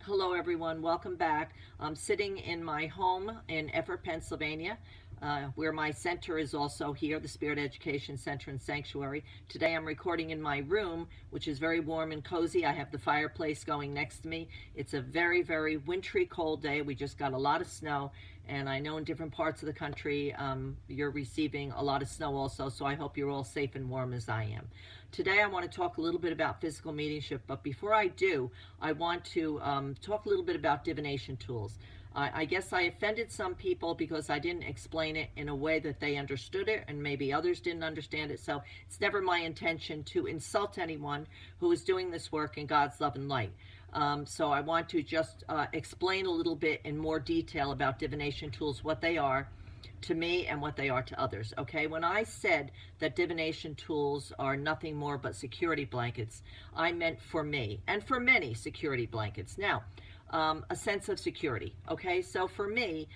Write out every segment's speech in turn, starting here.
Hello everyone, welcome back. I'm sitting in my home in Effort, Pennsylvania, where my center is also here, the Spirit Education Center and Sanctuary. Today I'm recording in my room, which is very warm and cozy. I have the fireplace going next to me. It's a very, very wintry, cold day. We just got a lot of snow, and I know in different parts of the country you're receiving a lot of snow also, so I hope you're all safe and warm as I am. Today I want to talk a little bit about physical mediumship, but before I do, I want to talk a little bit about divination tools. I guess I offended some people because I didn't explain it in a way that they understood it, and maybe others didn't understand it, so it's never my intention to insult anyone who is doing this work in God's love and light. So I want to just explain a little bit in more detail about divination tools, what they are to me and what they are to others. Okay, when I said that divination tools are nothing more but security blankets, I meant for me and for many security blankets. Now, a sense of security. Okay, so for me,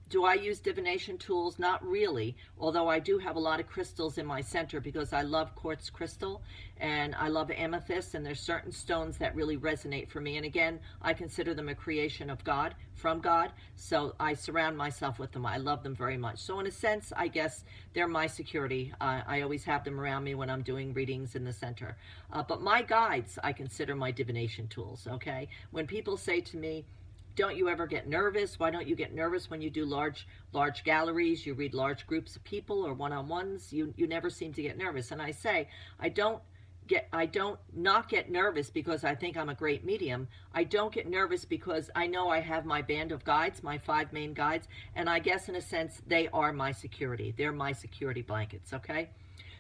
do I use divination tools? Not really, although I do have a lot of crystals in my center because I love quartz crystal and I love amethyst, and there's certain stones that really resonate for me. And again, I consider them a creation of God, from God, so I surround myself with them. I love them very much. So in a sense, I guess they're my security. I always have them around me when I'm doing readings in the center. But my guides, I consider my divination tools, okay? When people say to me, don't you ever get nervous? Why don't you get nervous when you do large galleries, you read large groups of people or one-on-ones? You never seem to get nervous. And I say, I don't not get nervous because I think I'm a great medium. I don't get nervous because I know I have my band of guides, my 5 main guides, and I guess in a sense they are my security. They're my security blankets, okay?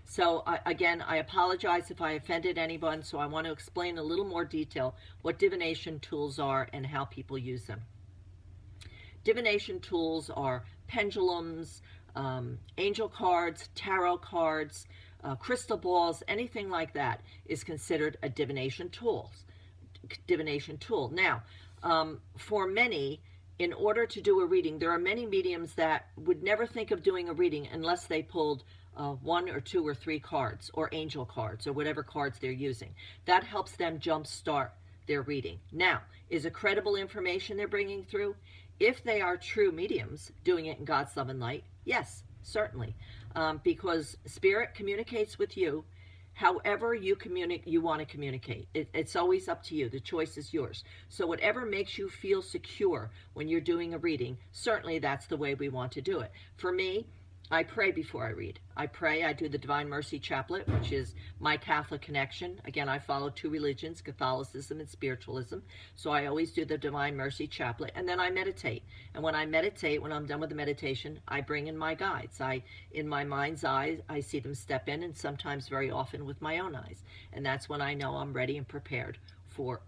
So again, I apologize if I offended anyone, so I want to explain a little more detail what divination tools are and how people use them. Divination tools are pendulums, angel cards, tarot cards, crystal balls, anything like that is considered a divination tool. Now, for many, in order to do a reading, there are many mediums that would never think of doing a reading unless they pulled 1 or 2 or 3 cards, or angel cards, or whatever cards they're using. That helps them jumpstart their reading. Now, is it credible information they're bringing through? If they are true mediums doing it in God's love and light, yes, certainly. Because Spirit communicates with you however you want to communicate. It's always up to you. The choice is yours. So whatever makes you feel secure when you're doing a reading, certainly that's the way we want to do it. For me, I pray before I read. I pray. I do the Divine Mercy Chaplet, which is my Catholic connection. Again, I follow 2 religions, Catholicism and Spiritualism. So I always do the Divine Mercy Chaplet, and then I meditate. And when I meditate, when I'm done with the meditation, I bring in my guides. In my mind's eye, I see them step in, and sometimes very often with my own eyes. And that's when I know I'm ready and prepared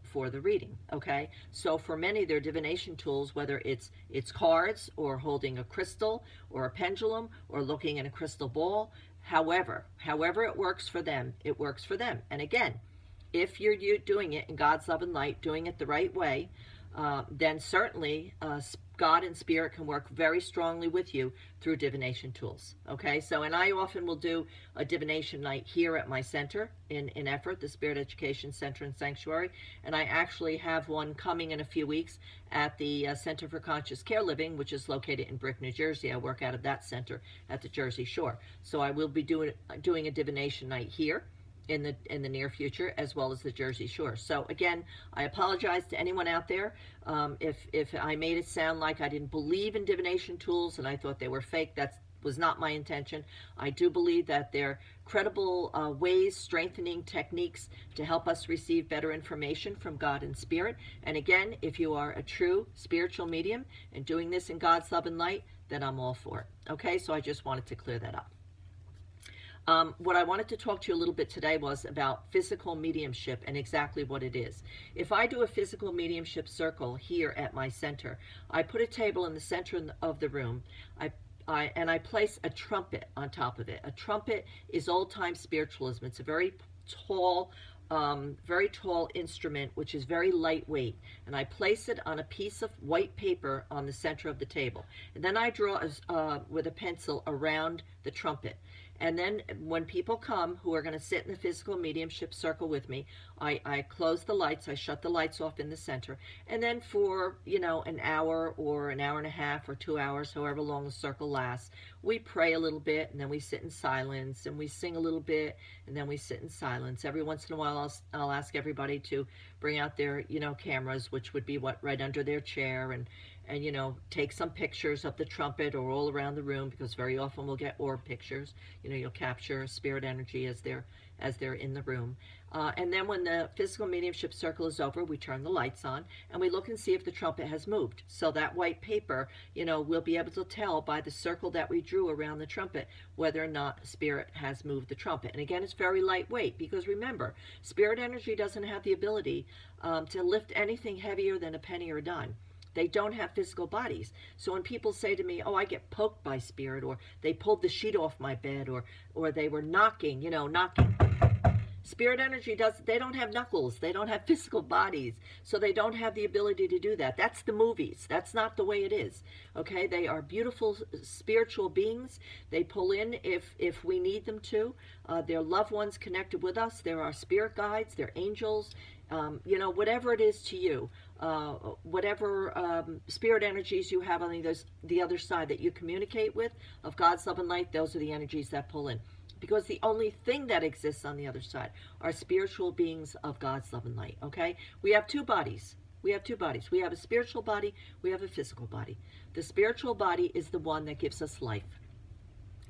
for the reading, okay? So for many, they're divination tools, whether it's cards or holding a crystal or a pendulum or looking in a crystal ball. However it works for them, it works for them. And again, if you're doing it in God's love and light, doing it the right way, then certainly God and Spirit can work very strongly with you through divination tools. Okay, so, and I often will do a divination night here at my center in Effort, the Spirit Education Center and Sanctuary, and I actually have one coming in a few weeks at the Center for Conscious Care Living, which is located in Brick, New Jersey. I work out of that center at the Jersey Shore. So I will be doing a divination night here in the near future, as well as the Jersey Shore. So again, I apologize to anyone out there if I made it sound like I didn't believe in divination tools and I thought they were fake. That was not my intention. I do believe that they're credible ways, strengthening techniques to help us receive better information from God and Spirit. And again, if you are a true spiritual medium and doing this in God's love and light, then I'm all for it. Okay, so I just wanted to clear that up. What I wanted to talk to you a little bit today was about physical mediumship and exactly what it is. If I do a physical mediumship circle here at my center, I put a table in the center of the room, and I place a trumpet on top of it. A trumpet is old-time spiritualism. It's a very tall instrument, which is very lightweight, and I place it on a piece of white paper on the center of the table, and then I draw with a pencil around the trumpet. And then when people come who are going to sit in the physical mediumship circle with me, I close the lights, I shut the lights off in the center, and then for, an hour or an hour and a half or 2 hours, however long the circle lasts, we pray a little bit, and then we sit in silence, and we sing a little bit, and then we sit in silence. Every once in a while, I'll ask everybody to bring out their, cameras, which would be right under their chair, and take some pictures of the trumpet or all around the room, because very often we'll get orb pictures. You'll capture spirit energy as they're in the room. And then when the physical mediumship circle is over, we turn the lights on and we look and see if the trumpet has moved. So that white paper, we'll be able to tell by the circle that we drew around the trumpet whether or not spirit has moved the trumpet. And again, it's very lightweight, because remember, spirit energy doesn't have the ability to lift anything heavier than a penny or a dime. They don't have physical bodies. So when people say to me, oh, I get poked by spirit, or they pulled the sheet off my bed, or they were knocking. Spirit energy they don't have knuckles. They don't have physical bodies. So they don't have the ability to do that. That's the movies. That's not the way it is. Okay? They are beautiful spiritual beings. They pull in if we need them to. They're loved ones connected with us. They're our spirit guides. They're angels. Whatever it is to you, whatever spirit energies you have on the other side that you communicate with of God's love and light, those are the energies that pull in. Because the only thing that exists on the other side are spiritual beings of God's love and light, okay? We have two bodies. We have two bodies. We have a spiritual body. We have a physical body. The spiritual body is the one that gives us life.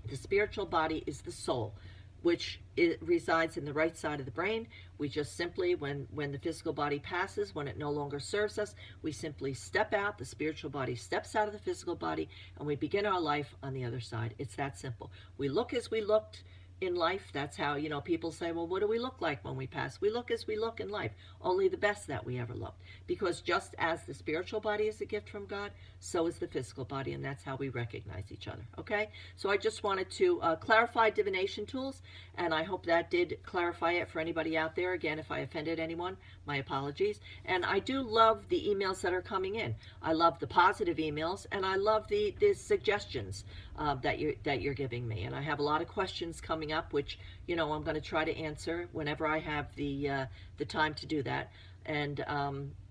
The spiritual body is the soul, which resides in the right side of the brain. We just simply, when the physical body passes, when it no longer serves us, we simply step out, the spiritual body steps out of the physical body, and we begin our life on the other side. It's that simple. We look as we looked in life. That's how, people say, well, what do we look like when we pass? We look as we look in life, only the best that we ever looked. Because just as the spiritual body is a gift from God, so is the physical body, and that's how we recognize each other, okay? So I just wanted to clarify divination tools, and I hope that did clarify it for anybody out there. Again, if I offended anyone, my apologies. And I do love the emails that are coming in. I love the positive emails, and I love the suggestions that you're giving me. And I have a lot of questions coming up, which I'm going to try to answer whenever I have the time to do that. And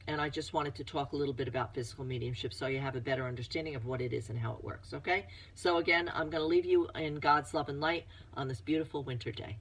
I just wanted to talk a little bit about physical mediumship so you have a better understanding of what it is and how it works, okay? So again, I'm going to leave you in God's love and light on this beautiful winter day.